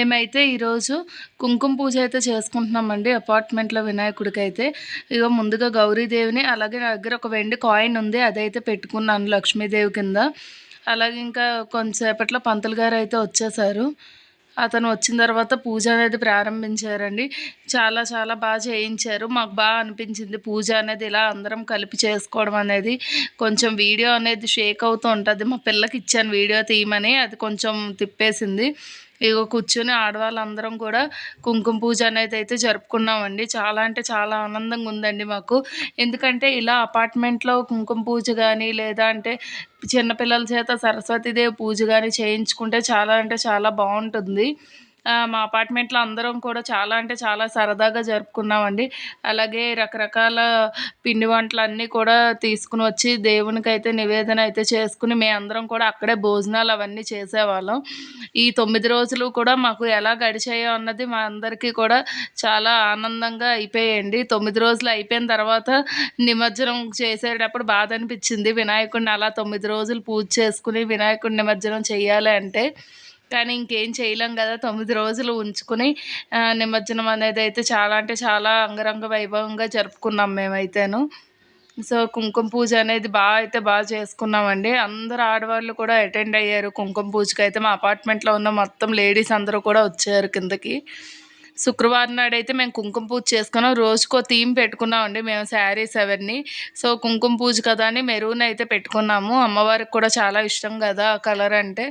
మేమైతే ఈరోజు కుంకుమ పూజ అయితే చేసుకుంటున్నామండి అపార్ట్మెంట్లో వినాయకుడికైతే. ఇగో ముందుగా గౌరీదేవిని, అలాగే నా దగ్గర ఒక వెండి కాయిన్ ఉంది. అదైతే పెట్టుకున్నాను లక్ష్మీదేవి కింద. అలాగే ఇంకా కొంతసేపట్లో పంతులు గారు అయితే వచ్చేసారు. అతను వచ్చిన తర్వాత పూజ అనేది ప్రారంభించారండి. చాలా చాలా బాగా చేయించారు. మాకు బాగా అనిపించింది పూజ అనేది ఇలా అందరం కలిపి చేసుకోవడం అనేది. కొంచెం వీడియో అనేది షేక్ అవుతూ ఉంటుంది. మా పిల్లకి ఇచ్చాను వీడియో తీయమని, అది కొంచెం తిప్పేసింది. ఇగో కూర్చొని ఆడవాళ్ళందరం కూడా కుంకుమ పూజ అనేది అయితే జరుపుకున్నామండి. చాలా అంటే చాలా ఆనందంగా ఉందండి మాకు. ఎందుకంటే ఇలా అపార్ట్మెంట్లో కుంకుమ పూజ కానీ, లేదా అంటే చిన్నపిల్లల చేత సరస్వతీదేవి పూజ కానీ చేయించుకుంటే చాలా అంటే చాలా బాగుంటుంది. మా అపార్ట్మెంట్లో అందరం కూడా చాలా అంటే చాలా సరదాగా జరుపుకున్నామండి. అలాగే రకరకాల పిండి వంటలన్నీ కూడా తీసుకుని వచ్చి దేవునికైతే నివేదన అయితే చేసుకుని మేమందరం కూడా అక్కడే భోజనాలు అవన్నీ చేసేవాళ్ళం. ఈ 9 రోజులు కూడా మాకు ఎలా గడిచాయో అన్నది మా అందరికీ కూడా చాలా ఆనందంగా అయిపోయాయండి. 9 రోజులు అయిపోయిన తర్వాత నిమజ్జనం చేసేటప్పుడు బాధ అనిపించింది. వినాయకుడిని అలా 9 రోజులు పూజ చేసుకుని వినాయకుడి నిమజ్జనం చేయాలి అంటే. కానీ ఇంకేం చేయలేం కదా! 9 రోజులు ఉంచుకుని నిమజ్జనం అనేదైతే చాలా అంటే చాలా అంగరంగ వైభవంగా జరుపుకున్నాం మేమైతేను. సో, కుంకుమ పూజ అనేది బాగా చేసుకున్నామండి. అందరు ఆడవాళ్ళు కూడా అటెండ్ అయ్యారు కుంకుమ పూజకైతే. మా అపార్ట్మెంట్‌లో ఉన్న మొత్తం లేడీస్ అందరూ కూడా వచ్చారు కిందకి. శుక్రవారం నాడైతే మేము కుంకుమ పూజ చేసుకున్నాం. రోజుకో థీమ్ పెట్టుకున్నామండి మేము శారీస్ అవన్నీ. సో, కుంకుమ పూజ కదా అని మెరూన్ అయితే పెట్టుకున్నాము. అమ్మవారికి కూడా చాలా ఇష్టం కదా ఆ కలర్ అంటే.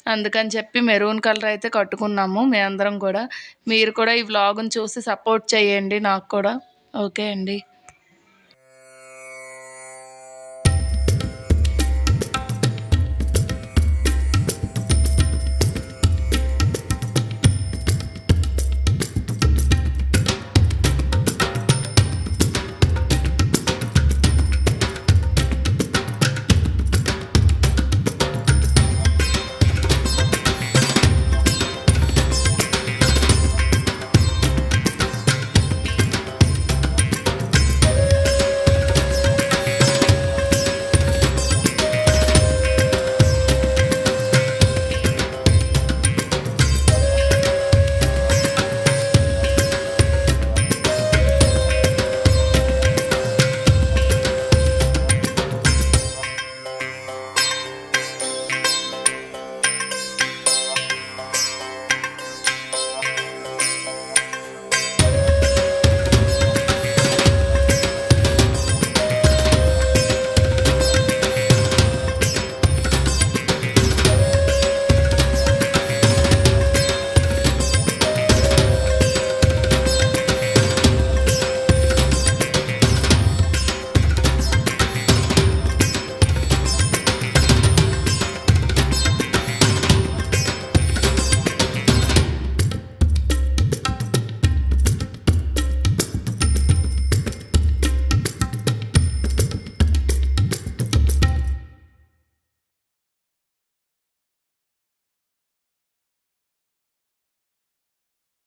అందుకని చెప్పి మెరూన్ కలర్ అయితే కట్టుకున్నాము మేమందరం కూడా. మీరు కూడా ఈ వ్లాగ్‌ని చూసి సపోర్ట్ చేయండి నాకు కూడా. ఓకే అండి.